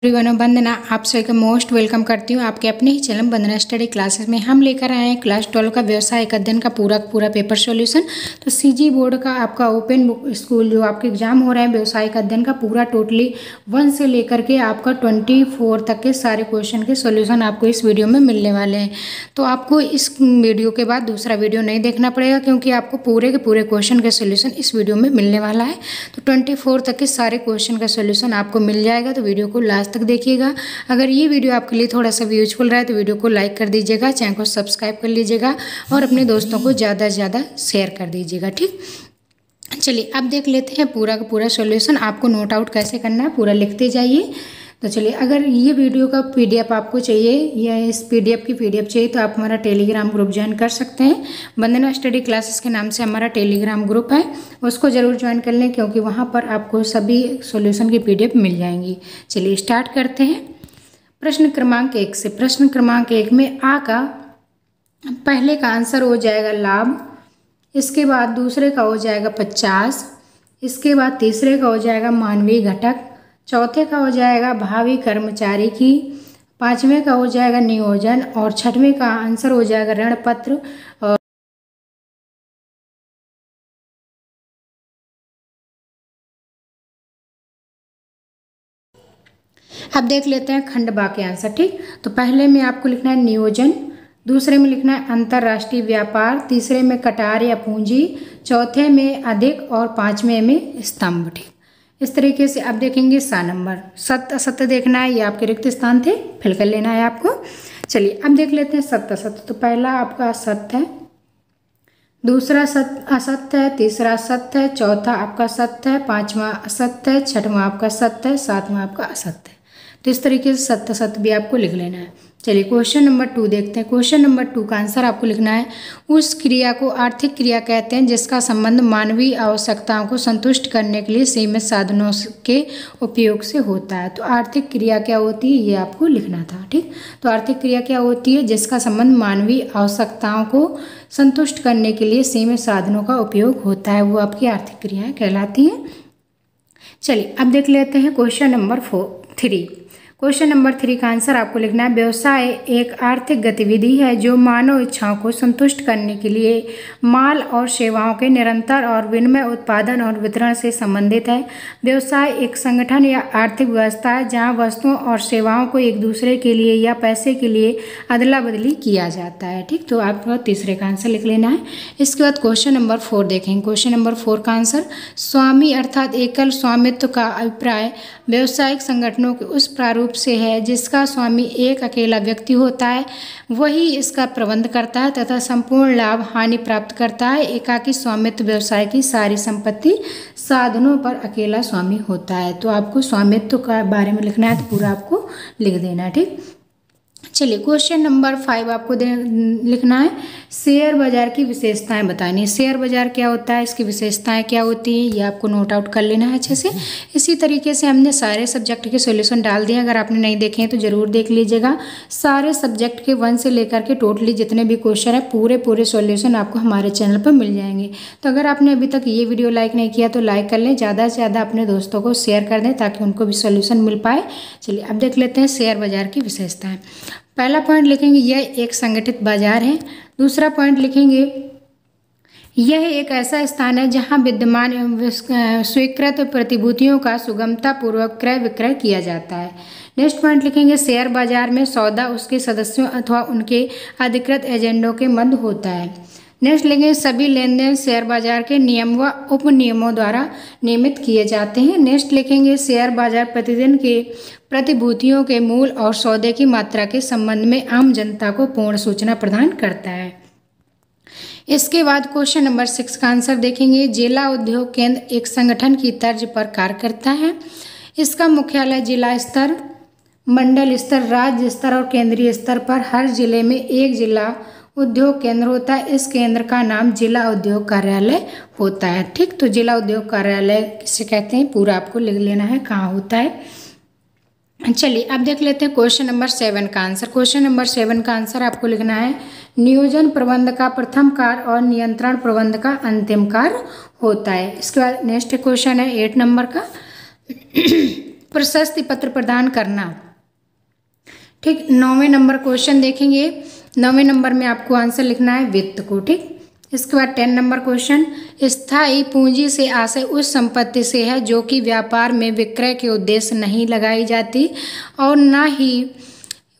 Everyone, वंदना आप सभी का मोस्ट वेलकम करती हूँ आपके अपने ही चैनल वंदना स्टडी क्लासेस में। हम लेकर आए हैं क्लास 12 का व्यवसायिक अध्ययन का पूरा पेपर सॉल्यूशन। तो सीजी बोर्ड का आपका ओपन बुक स्कूल जो आपके एग्जाम हो रहे हैं व्यवसायिक अध्ययन का पूरा टोटली 1 से लेकर के आपका 24 तक के सारे क्वेश्चन के सॉल्यूशन आपको इस वीडियो में मिलने वाले हैं। तो आपको इस वीडियो के बाद दूसरा वीडियो नहीं देखना पड़ेगा, क्योंकि आपको पूरे के पूरे क्वेश्चन का सोल्यूशन इस वीडियो में मिलने वाला है। तो 24 तक के सारे क्वेश्चन का सोल्यूशन आपको मिल जाएगा। तो वीडियो को लास्ट तक देखिएगा। अगर ये वीडियो आपके लिए थोड़ा सा भी यूजफुल रहा है तो वीडियो को लाइक कर दीजिएगा, चैनल को सब्सक्राइब कर लीजिएगा और अपने दोस्तों को ज़्यादा से ज़्यादा शेयर कर दीजिएगा। ठीक, चलिए अब देख लेते हैं पूरा का पूरा सॉल्यूशन। आपको नोट आउट कैसे करना है पूरा लिखते जाइए। तो चलिए, अगर ये वीडियो का पीडीएफ आपको चाहिए या इस पीडीएफ की पीडीएफ चाहिए तो आप हमारा टेलीग्राम ग्रुप ज्वाइन कर सकते हैं। वंदना स्टडी क्लासेस के नाम से हमारा टेलीग्राम ग्रुप है, उसको ज़रूर ज्वाइन कर लें, क्योंकि वहाँ पर आपको सभी सॉल्यूशन की पीडीएफ मिल जाएंगी। चलिए स्टार्ट करते हैं। प्रश्न क्रमांक 1 से। प्रश्न क्रमांक 1 में आ का पहले का आंसर हो जाएगा लाभ, इसके बाद दूसरे का हो जाएगा 50, इसके बाद तीसरे का हो जाएगा मानवीय घटक, चौथे का हो जाएगा भावी कर्मचारी की, पांचवें का हो जाएगा नियोजन और छठवें का आंसर हो जाएगा ऋण पत्र। और अब देख लेते हैं खंड बा के आंसर। ठीक, तो पहले में आपको लिखना है नियोजन, दूसरे में लिखना है अंतर्राष्ट्रीय व्यापार, तीसरे में कटार या पूंजी, चौथे में अधिक और पांचवें में स्तंभ। ठीक, इस तरीके से अब देखेंगे सा नंबर। सत्य असत्य देखना है, ये आपके रिक्त स्थान थे, फिल कर लेना है आपको। चलिए अब देख लेते हैं सत्य असत्य। तो पहला आपका सत्य है, दूसरा असत्य है, तीसरा सत्य है, चौथा आपका सत्य है, पांचवा असत्य है, छठवां आपका सत्य है, सातवां आपका असत्य है। तो इस तरीके से सत्य सत्य भी आपको लिख लेना है। चलिए क्वेश्चन नंबर 2 देखते हैं। क्वेश्चन नंबर 2 का आंसर आपको लिखना है उस क्रिया को आर्थिक क्रिया कहते हैं जिसका संबंध मानवीय आवश्यकताओं को संतुष्ट करने के लिए सीमित साधनों के उपयोग से होता है। तो आर्थिक क्रिया क्या होती है ये आपको लिखना था। ठीक, तो आर्थिक क्रिया क्या होती है जिसका संबंध मानवीय आवश्यकताओं को संतुष्ट करने के लिए सीमित साधनों का उपयोग होता है, वो आपकी आर्थिक क्रियाएं कहलाती हैं। चलिए अब देख लेते हैं क्वेश्चन नंबर 3। क्वेश्चन नंबर 3 का आंसर आपको लिखना है व्यवसाय एक आर्थिक गतिविधि है जो मानव इच्छाओं को संतुष्ट करने के लिए माल और सेवाओं के निरंतर और विनिमय उत्पादन और वितरण से संबंधित है। व्यवसाय एक संगठन या आर्थिक व्यवस्था है जहां वस्तुओं और सेवाओं को एक दूसरे के लिए या पैसे के लिए अदला बदली किया जाता है। ठीक, तो आपको तीसरे का आंसर लिख लेना है। इसके बाद क्वेश्चन नंबर 4 देखेंगे। क्वेश्चन नंबर 4 का आंसर स्वामी अर्थात एकल स्वामित्व का अभिप्राय व्यावसायिक संगठनों के उस प्रारूप से है जिसका स्वामी एक अकेला व्यक्ति होता है, वही इसका प्रबंध करता है तथा संपूर्ण लाभ हानि प्राप्त करता है। एकाकी स्वामित्व व्यवसाय की सारी संपत्ति साधनों पर अकेला स्वामी होता है। तो आपको स्वामित्व का बारे में लिखना है, तो पूरा आपको लिख देना है। ठीक, चलिए क्वेश्चन नंबर 5 आपको लिखना है शेयर बाजार की विशेषताएं बतानी है। शेयर बाजार क्या होता है, इसकी विशेषताएं क्या होती हैं, ये आपको नोट आउट कर लेना है अच्छे से। इसी तरीके से हमने सारे सब्जेक्ट के सॉल्यूशन डाल दिए, अगर आपने नहीं देखे हैं तो ज़रूर देख लीजिएगा। सारे सब्जेक्ट के 1 से लेकर के टोटली जितने भी क्वेश्चन है पूरे सॉल्यूशन आपको हमारे चैनल पर मिल जाएंगे। तो अगर आपने अभी तक ये वीडियो लाइक नहीं किया तो लाइक कर लें, ज़्यादा से ज़्यादा अपने दोस्तों को शेयर कर दें ताकि उनको भी सॉल्यूशन मिल पाए। चलिए अब देख लेते हैं शेयर बाजार की विशेषताएं। पहला पॉइंट लिखेंगे यह एक संगठित बाजार है। दूसरा पॉइंट लिखेंगे यह एक ऐसा स्थान है जहां विद्यमान स्वीकृत प्रतिभूतियों का सुगमता पूर्वक क्रय विक्रय किया जाता है। नेक्स्ट पॉइंट लिखेंगे शेयर बाजार में सौदा उसके सदस्यों अथवा उनके अधिकृत एजेंटों के मध्य होता है। नेक्स्ट लिखेंगे सभी लेन देन शेयर बाजार के नियम व उप नियमों द्वारा नियमित किए जाते हैं। नेक्स्ट लिखेंगे शेयर बाजार प्रतिदिन के प्रतिभूतियों के मूल और सौदे की मात्रा के संबंध में आम जनता को पूर्ण सूचना प्रदान करता है। इसके बाद क्वेश्चन नंबर 6 का आंसर देखेंगे जिला उद्योग केंद्र एक संगठन की तर्ज पर कार्य करता है। इसका मुख्यालय जिला स्तर, मंडल स्तर, राज्य स्तर और केंद्रीय स्तर पर हर जिले में एक जिला उद्योग केंद्र होता है। इस केंद्र का नाम जिला उद्योग कार्यालय होता है। ठीक, तो जिला उद्योग कार्यालय किसे कहते हैं पूरा आपको लिख लेना है कहाँ होता है। चलिए अब देख लेते हैं क्वेश्चन नंबर 7 का आंसर। क्वेश्चन नंबर 7 का आंसर आपको लिखना है नियोजन प्रबंध का प्रथम कार्य और नियंत्रण प्रबंध का अंतिम कार्य होता है। इसके बाद नेक्स्ट क्वेश्चन है 8 नंबर का प्रशस्ति पत्र प्रदान करना। ठीक, 9वें नंबर क्वेश्चन देखेंगे। 9वें नंबर में आपको आंसर लिखना है वित्त को। ठीक, इसके बाद 10 नंबर क्वेश्चन, स्थायी पूंजी से आशय उस संपत्ति से है जो कि व्यापार में विक्रय के उद्देश्य नहीं लगाई जाती और न ही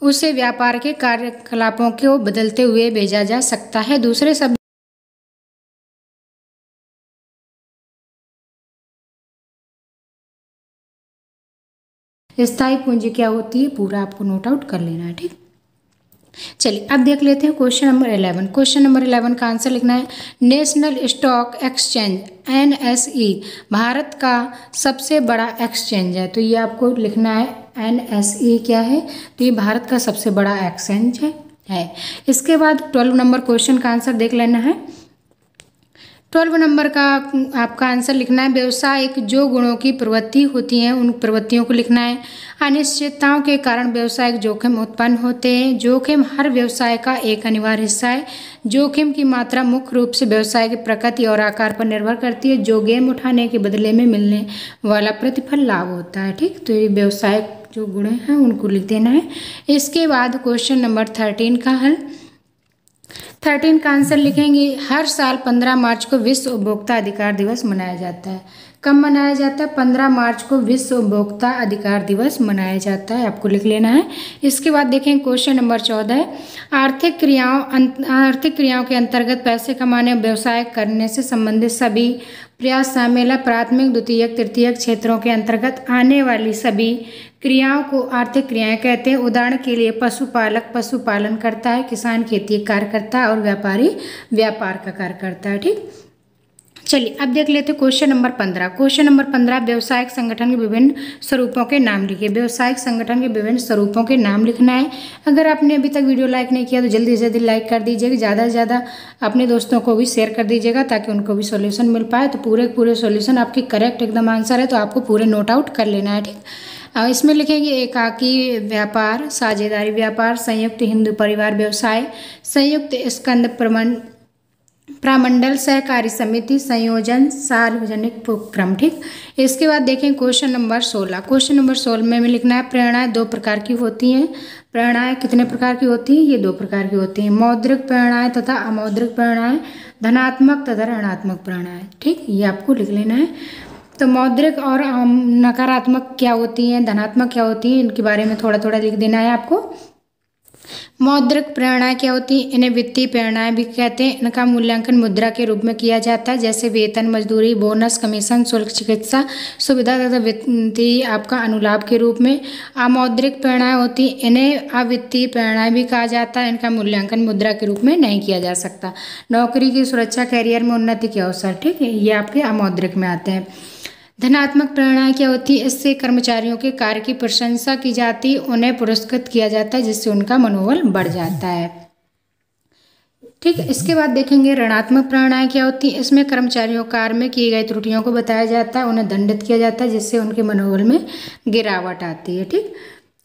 उसे व्यापार के कार्यकलापों को बदलते हुए भेजा जा सकता है। दूसरे शब्द स्थायी पूंजी क्या होती है पूरा आपको नोट आउट कर लेना है। ठीक, चलिए अब देख लेते हैं क्वेश्चन नंबर 11। क्वेश्चन नंबर 11 का आंसर लिखना है national stock exchange NSE Bharat का सबसे बड़ा एक्सचेंज है। तो ये आपको लिखना है NSE क्या है, तो ये भारत का सबसे बड़ा एक्सचेंज है। इसके बाद 12 नंबर क्वेश्चन का आंसर देख लेना है। 12 नंबर का आपका आंसर लिखना है व्यवसायिक जो गुणों की प्रवृत्ति होती हैं उन प्रवृत्तियों को लिखना है। अनिश्चितताओं के कारण व्यवसायिक जोखिम उत्पन्न होते हैं। जोखिम हर व्यवसाय का एक अनिवार्य हिस्सा है। जोखिम की मात्रा मुख्य रूप से व्यवसाय की प्रकृति और आकार पर निर्भर करती है। जो गेम उठाने के बदले में मिलने वाला प्रतिफल लाभ होता है। ठीक, तो ये व्यवसायिक जो गुण हैं उनको लिख देना है। इसके बाद क्वेश्चन नंबर 13 का हल। 13 का आंसर लिखेंगे हर साल 15 मार्च को विश्व उपभोक्ता अधिकार दिवस मनाया जाता है। कब मनाया जाता है? 15 मार्च को विश्व उपभोक्ता अधिकार दिवस मनाया जाता है, आपको लिख लेना है। इसके बाद देखें क्वेश्चन नंबर 14, आर्थिक क्रियाओं के अंतर्गत पैसे कमाने व्यवसाय करने से संबंधित सभी प्रयास शामिल है। प्राथमिक द्वितीयक तृतीयक क्षेत्रों के अंतर्गत आने वाली सभी क्रियाओं को आर्थिक क्रियाएं कहते हैं। उदाहरण के लिए पशुपालक पशुपालन करता है, किसान खेती कार्य करता है और व्यापारी व्यापार का कार्य करता है। ठीक, चलिए अब देख लेते हैं क्वेश्चन नंबर 15। क्वेश्चन नंबर 15 व्यवसायिक संगठन के विभिन्न स्वरूपों के नाम लिखिए। व्यवसायिक संगठन के विभिन्न स्वरूपों के नाम लिखना है। अगर आपने अभी तक वीडियो लाइक नहीं किया तो जल्दी से जल्दी लाइक कर दीजिएगा, ज़्यादा से ज़्यादा अपने दोस्तों को भी शेयर कर दीजिएगा ताकि उनको भी सॉल्यूशन मिल पाए। तो पूरे सॉल्यूशन आपकी करेक्ट एकदम आंसर है, तो आपको पूरे नोट आउट कर लेना है। ठीक, इसमें लिखेंगे एकाकी व्यापार, साझेदारी व्यापार, संयुक्त हिंदू परिवार व्यवसाय, संयुक्त स्कंद प्रामंडल, सहकारी समिति, संयोजन, सार्वजनिक उपक्रम। ठीक, इसके बाद देखें क्वेश्चन नंबर 16। क्वेश्चन नंबर 16 में लिखना है प्रेरणाएं 2 प्रकार की होती हैं। प्रेरणाएं कितने प्रकार की होती हैं? ये 2 प्रकार की होती हैं, मौद्रिक प्रेरणाएं तथा अमौद्रिक प्रेरणाएं, धनात्मक तथा ऋणात्मक प्रेरणाएं। ठीक, ये आपको लिख लेना है। तो मौद्रिक और नकारात्मक क्या होती हैं, धनात्मक क्या होती हैं, इनके बारे में थोड़ा थोड़ा लिख देना है आपको। मौद्रिक प्रेरणाएं क्या होती हैं? इन्हें वित्तीय प्रेरणाएं भी कहते हैं। इनका मूल्यांकन मुद्रा के रूप में किया जाता है, जैसे वेतन, मजदूरी, बोनस, कमीशन, शुल्क, चिकित्सा सुविधा तथा वित्तीय आपका अनुलाभ के रूप में। अमौद्रिक प्रेरणाएं होती हैं, इन्हें अवित्तीय प्रेरणाएं भी कहा जाता है। इनका मूल्यांकन मुद्रा के रूप में नहीं किया जा सकता। नौकरी की सुरक्षा, कैरियर में उन्नति के अवसर, ठीक है, ये आपके अमौद्रिक में आते हैं। धनात्मक प्रेरणाएं क्या होती है? इससे कर्मचारियों के कार्य की प्रशंसा की जाती है, उन्हें पुरस्कृत किया जाता है, जिससे उनका मनोबल बढ़ जाता है। ठीक है, इसके बाद देखेंगे ऋणात्मक प्रेरणाएं क्या होती है। इसमें कर्मचारियों कार्य में की गई त्रुटियों को बताया जाता है, उन्हें दंडित किया जाता है, जिससे उनके मनोबल में गिरावट आती है। ठीक,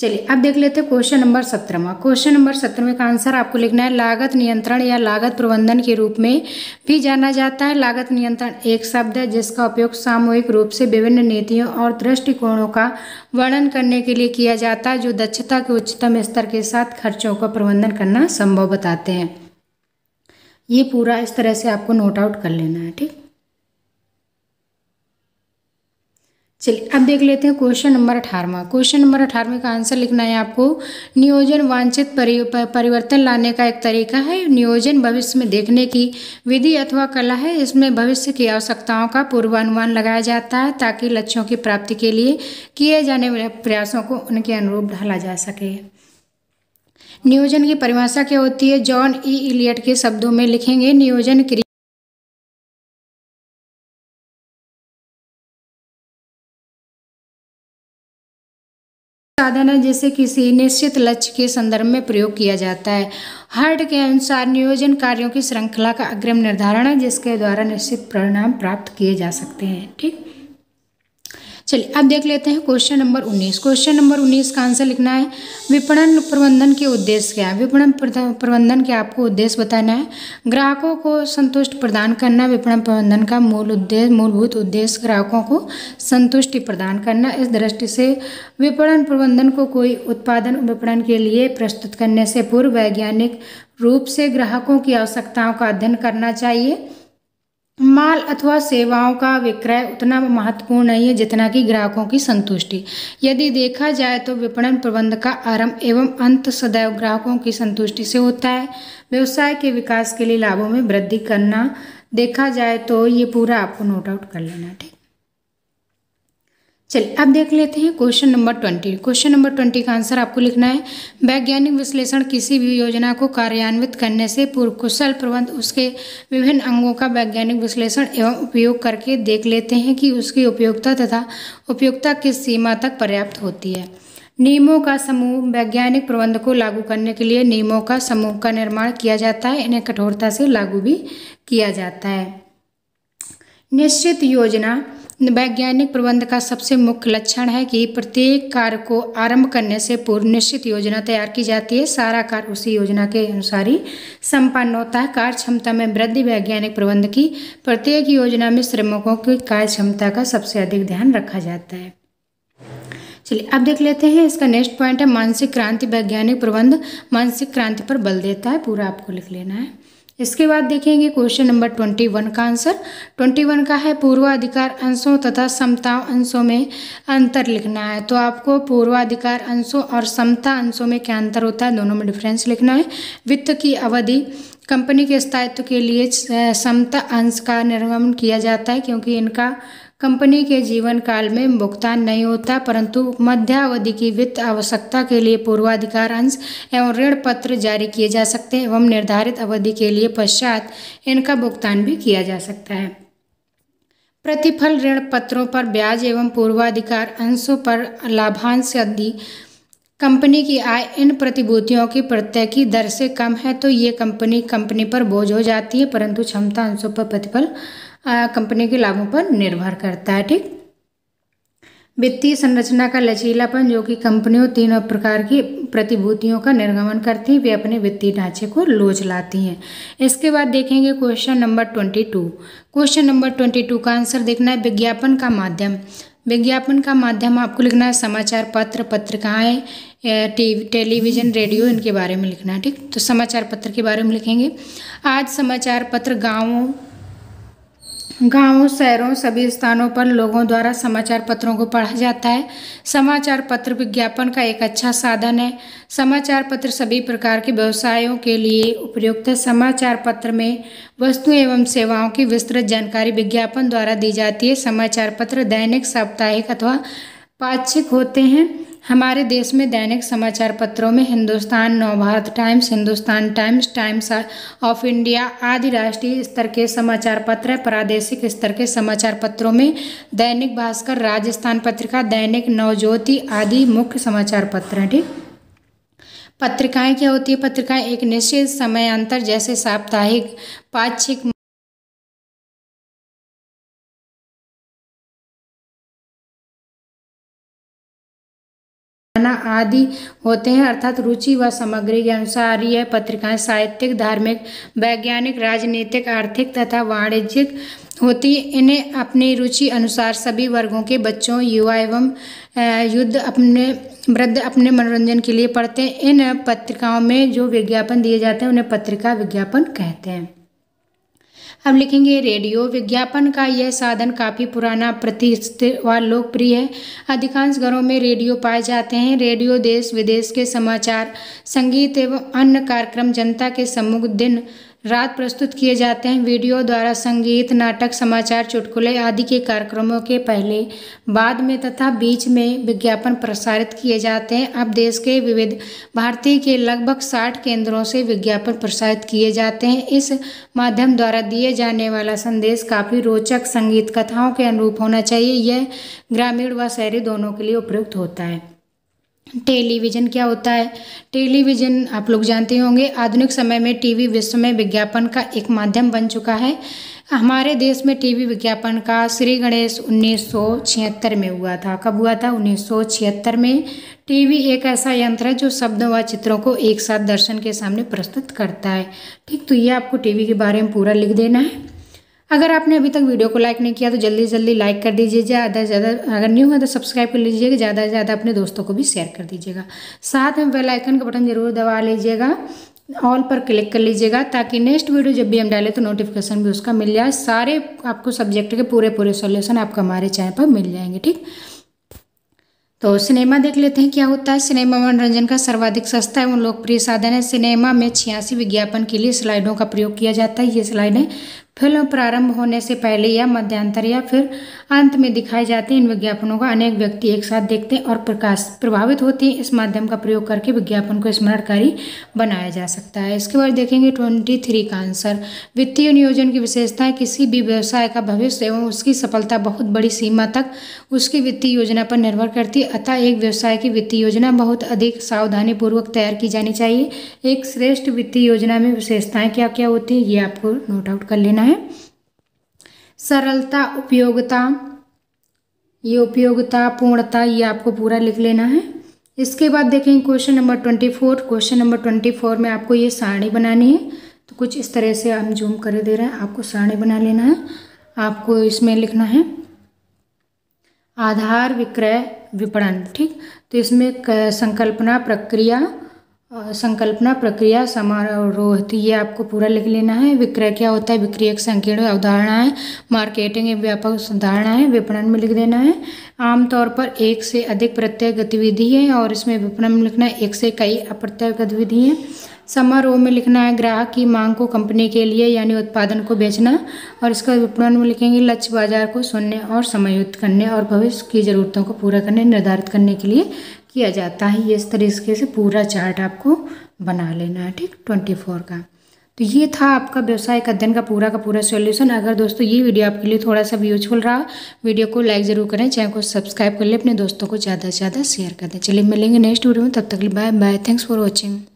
चलिए अब देख लेते हैं क्वेश्चन नंबर 17। क्वेश्चन नंबर 17 का आंसर आपको लिखना है लागत नियंत्रण या लागत प्रबंधन के रूप में भी जाना जाता है। लागत नियंत्रण एक शब्द है जिसका उपयोग सामूहिक रूप से विभिन्न नीतियों और दृष्टिकोणों का वर्णन करने के लिए किया जाता है, जो दक्षता के उच्चतम स्तर के साथ खर्चों का प्रबंधन करना संभव बताते हैं। ये पूरा इस तरह से आपको नोट आउट कर लेना है। ठीक, चलिए अब देख लेते हैं क्वेश्चन नंबर 18। क्वेश्चन नंबर 18 का आंसर लिखना है आपको नियोजन वांछित परिवर्तन लाने का एक तरीका है। नियोजन भविष्य में देखने की विधि अथवा कला है। इसमें भविष्य की आवश्यकताओं का पूर्वानुमान लगाया जाता है ताकि लक्ष्यों की प्राप्ति के लिए किए जाने वाले प्रयासों को उनके अनुरूप ढाला जा सके। नियोजन की परिभाषा क्या होती है? जॉन ई इलियट के शब्दों में लिखेंगे नियोजन क्रिया साधन है जिसे किसी निश्चित लक्ष्य के संदर्भ में प्रयोग किया जाता है। हर्ट के अनुसार नियोजन कार्यों की श्रृंखला का अग्रिम निर्धारण है जिसके द्वारा निश्चित परिणाम प्राप्त किए जा सकते हैं। ठीक, चलिए अब देख लेते हैं क्वेश्चन नंबर 19। क्वेश्चन नंबर 19 का आंसर लिखना है विपणन प्रबंधन के उद्देश्य क्या है। विपणन प्रबंधन के आपको उद्देश्य बताना है। ग्राहकों को संतुष्टि प्रदान करना विपणन प्रबंधन का मूलभूत उद्देश्य ग्राहकों को संतुष्टि प्रदान करना। इस दृष्टि से विपणन प्रबंधन को कोई उत्पादन विपणन के लिए प्रस्तुत करने से पूर्व वैज्ञानिक रूप से ग्राहकों की आवश्यकताओं का अध्ययन करना चाहिए। माल अथवा सेवाओं का विक्रय उतना महत्वपूर्ण नहीं है जितना कि ग्राहकों की संतुष्टि। यदि देखा जाए तो विपणन प्रबंध का आरंभ एवं अंत सदैव ग्राहकों की संतुष्टि से होता है। व्यवसाय के विकास के लिए लाभों में वृद्धि करना देखा जाए तो ये पूरा आपको नोट आउट कर लेना, ठीक। चलिए अब देख लेते हैं क्वेश्चन नंबर 20। क्वेश्चन नंबर 20 का आंसर आपको लिखना है वैज्ञानिक विश्लेषण किसी भी योजना को कार्यान्वित करने से पूर्व कुशल प्रबंध उसके विभिन्न अंगों का वैज्ञानिक विश्लेषण एवं उपयोग करके देख लेते हैं कि उसकी उपयोगिता तथा उपयोगिता किस सीमा तक पर्याप्त होती है। नियमों का समूह वैज्ञानिक प्रबंध को लागू करने के लिए नियमों का समूह का निर्माण किया जाता है। इन्हें कठोरता से लागू भी किया जाता है। निश्चित योजना वैज्ञानिक प्रबंध का सबसे मुख्य लक्षण है कि प्रत्येक कार्य को आरंभ करने से पूर्व निश्चित योजना तैयार की जाती है। सारा कार्य उसी योजना के अनुसार ही संपन्न होता है। कार्य क्षमता में वृद्धि वैज्ञानिक प्रबंध की प्रत्येक योजना में श्रमिकों की कार्य क्षमता का सबसे अधिक ध्यान रखा जाता है। चलिए अब देख लेते हैं इसका नेक्स्ट पॉइंट है मानसिक क्रांति। वैज्ञानिक प्रबंध मानसिक क्रांति पर बल देता है, पूरा आपको लिख लेना है। इसके बाद देखेंगे क्वेश्चन नंबर 21 का आंसर। 21 का है पूर्वाधिकार अंशों तथा समता अंशों में अंतर लिखना है। तो आपको पूर्वाधिकार अंशों और समता अंशों में क्या अंतर होता है, दोनों में डिफरेंस लिखना है। वित्त की अवधि कंपनी के स्थायित्व के लिए समता अंश का निर्गमन किया जाता है क्योंकि इनका कंपनी के जीवन काल में भुगतान नहीं होता, परंतु मध्यावधि की वित्त आवश्यकता के लिए पूर्वाधिकार अंश एवं ऋण पत्र जारी किए जा सकते हैं एवं निर्धारित अवधि के लिए पश्चात इनका भुगतान भी किया जा सकता है। प्रतिफल ऋण पत्रों पर ब्याज एवं पूर्वाधिकार अंशों पर लाभांश आदि कंपनी की आय इन प्रतिभूतियों की प्रत्यय की दर से कम है तो ये कंपनी पर बोझ हो जाती है, परंतु क्षमता अंशों पर प्रतिफल कंपनी के लाभों पर निर्भर करता है, ठीक। वित्तीय संरचना का लचीलापन जो कि कंपनियों तीनों प्रकार की प्रतिभूतियों का निर्गमन करती हैं, वे अपने वित्तीय ढांचे को लोच लाती हैं। इसके बाद देखेंगे क्वेश्चन नंबर 22। क्वेश्चन नंबर 22 का आंसर देखना है विज्ञापन का माध्यम। विज्ञापन का माध्यम आपको लिखना है समाचार पत्र, पत्रिकाएं, टेलीविज़न, रेडियो, इनके बारे में लिखना है, ठीक। तो समाचार पत्र के बारे में लिखेंगे। आज समाचार पत्र गांवों, शहरों, सभी स्थानों पर लोगों द्वारा समाचार पत्रों को पढ़ा जाता है। समाचार पत्र विज्ञापन का एक अच्छा साधन है। समाचार पत्र सभी प्रकार के व्यवसायों के लिए उपयुक्त है। समाचार पत्र में वस्तुओं एवं सेवाओं की विस्तृत जानकारी विज्ञापन द्वारा दी जाती है। समाचार पत्र दैनिक, साप्ताहिक अथवा पाक्षिक होते हैं। हमारे देश में दैनिक समाचार पत्रों में Hindustan, Navbharat times, Hindustan times, times of India आदि राष्ट्रीय स्तर के समाचार पत्र हैं। प्रादेशिक स्तर के समाचार पत्रों में दैनिक भास्कर, राजस्थान पत्रिका, दैनिक नवज्योति आदि मुख्य समाचार पत्र हैं, ठीक। पत्रिकाएं क्या होती है, पत्रिकाएं एक निश्चित समयांतर जैसे साप्ताहिक, पाक्षिक आदि होते हैं, अर्थात रुचि व सामग्री के अनुसार यह पत्रिकाएं साहित्यिक, धार्मिक, वैज्ञानिक, राजनीतिक, आर्थिक तथा वाणिज्यिक होती। इन्हें अपनी रुचि अनुसार सभी वर्गों के बच्चों, युवा एवं वृद्ध अपने मनोरंजन के लिए पढ़ते हैं। इन पत्रिकाओं में जो विज्ञापन दिए जाते हैं उन्हें पत्रिका विज्ञापन कहते हैं। अब लिखेंगे रेडियो। विज्ञापन का यह साधन काफ़ी पुराना, प्रतिष्ठित व लोकप्रिय है। अधिकांश घरों में रेडियो पाए जाते हैं। रेडियो देश विदेश के समाचार, संगीत एवं अन्य कार्यक्रम जनता के सम्मुख दिन रात प्रस्तुत किए जाते हैं। वीडियो द्वारा संगीत, नाटक, समाचार, चुटकुले आदि के कार्यक्रमों के पहले, बाद में तथा बीच में विज्ञापन प्रसारित किए जाते हैं। अब देश के विविध भारती के लगभग 60 केंद्रों से विज्ञापन प्रसारित किए जाते हैं। इस माध्यम द्वारा दिए जाने वाला संदेश काफ़ी रोचक, संगीत कथाओं के अनुरूप होना चाहिए। यह ग्रामीण व शहरी दोनों के लिए उपयुक्त होता है। टेलीविज़न क्या होता है, टेलीविज़न आप लोग जानते होंगे। आधुनिक समय में टीवी विश्व में विज्ञापन का एक माध्यम बन चुका है। हमारे देश में टीवी विज्ञापन का श्री गणेश 1976 में हुआ था। कब हुआ था? 1976 में। टीवी एक ऐसा यंत्र है जो शब्दों व चित्रों को एक साथ दर्शन के सामने प्रस्तुत करता है। ठीक, तो ये आपको टीवी के बारे में पूरा लिख देना है। अगर आपने अभी तक वीडियो को लाइक नहीं किया तो जल्दी से जल्दी लाइक कर दीजिए, ज़्यादा से ज़्यादा अगर न्यू है तो सब्सक्राइब कर लीजिएगा, ज़्यादा से ज़्यादा अपने दोस्तों को भी शेयर कर दीजिएगा। साथ में बेल आइकन का बटन जरूर दबा लीजिएगा, ऑल पर क्लिक कर लीजिएगा, ताकि नेक्स्ट वीडियो जब भी हम डालें तो नोटिफिकेशन भी उसका मिल जाए। सारे आपको सब्जेक्ट के पूरे सॉल्यूशन आपको हमारे चैनल पर मिल जाएंगे। ठीक, तो सिनेमा देख लेते हैं क्या होता है। सिनेमा मनोरंजन का सर्वाधिक सस्ता एवं लोकप्रिय साधन है। सिनेमा में 86 विज्ञापन के लिए स्लाइडों का प्रयोग किया जाता है। ये स्लाइडें फिल्म प्रारंभ होने से पहले या मध्यांतर या फिर अंत में दिखाई जाती हैं। इन विज्ञापनों का अनेक व्यक्ति एक साथ देखते हैं और प्रभावित होते हैं। इस माध्यम का प्रयोग करके विज्ञापन को स्मरणकारी बनाया जा सकता है। इसके बाद देखेंगे 23 का आंसर। वित्तीय नियोजन की विशेषताएं। किसी भी व्यवसाय का भविष्य एवं उसकी सफलता बहुत बड़ी सीमा तक उसकी वित्तीय योजना पर निर्भर करती है। अतः एक व्यवसाय की वित्तीय योजना बहुत अधिक सावधानी पूर्वक तैयार की जानी चाहिए। एक श्रेष्ठ वित्तीय योजना में विशेषताएं क्या क्या होती हैं ये आपको नोट आउट कर लेना है। सरलता, उपयोगिता, ये उपयोगिता, पूर्णता, ये आपको पूरा लिख लेना है। इसके बाद देखेंगे क्वेश्चन नंबर 24। क्वेश्चन नंबर 24 में आपको ये सारणी बनानी है। तो कुछ इस तरह से हम जूम कर दे रहे हैं, आपको सारणी बना लेना है। आपको इसमें लिखना है आधार, विक्रय, विपणन। ठीक, तो इसमें संकल्पना, प्रक्रिया, समारोह, तो ये आपको पूरा लिख लेना है। विक्रय क्या होता है? बिक्री एक संकीर्ण अवधारणा है। मार्केटिंग एक व्यापक धारणा है। विपणन में लिख देना है आमतौर पर एक से अधिक प्रत्यक्ष गतिविधि है, और इसमें विपणन में लिखना है एक से कई अप्रत्यक्ष गतिविधि है। समारोह में लिखना है ग्राहक की मांग को कंपनी के लिए यानी उत्पादन को बेचना, और इसका विपणन में लिखेंगे लक्ष्य बाजार को सुनने और समायोजित करने और भविष्य की ज़रूरतों को पूरा करने निर्धारित करने के लिए किया जाता है। ये इस तरीके से पूरा चार्ट आपको बना लेना है। ठीक, 24 का। तो ये था आपका व्यवसायिक अध्ययन का पूरा सॉल्यूशन। अगर दोस्तों ये वीडियो आपके लिए थोड़ा सा भी यूजफुल रहा, वीडियो को लाइक ज़रूर करें, चैनल को सब्सक्राइब कर ले, अपने दोस्तों को ज़्यादा से ज़्यादा शेयर कर दें। चलिए मिलेंगे नेक्स्ट वीडियो में, तब तक के लिए bye bye. Thanks for watching.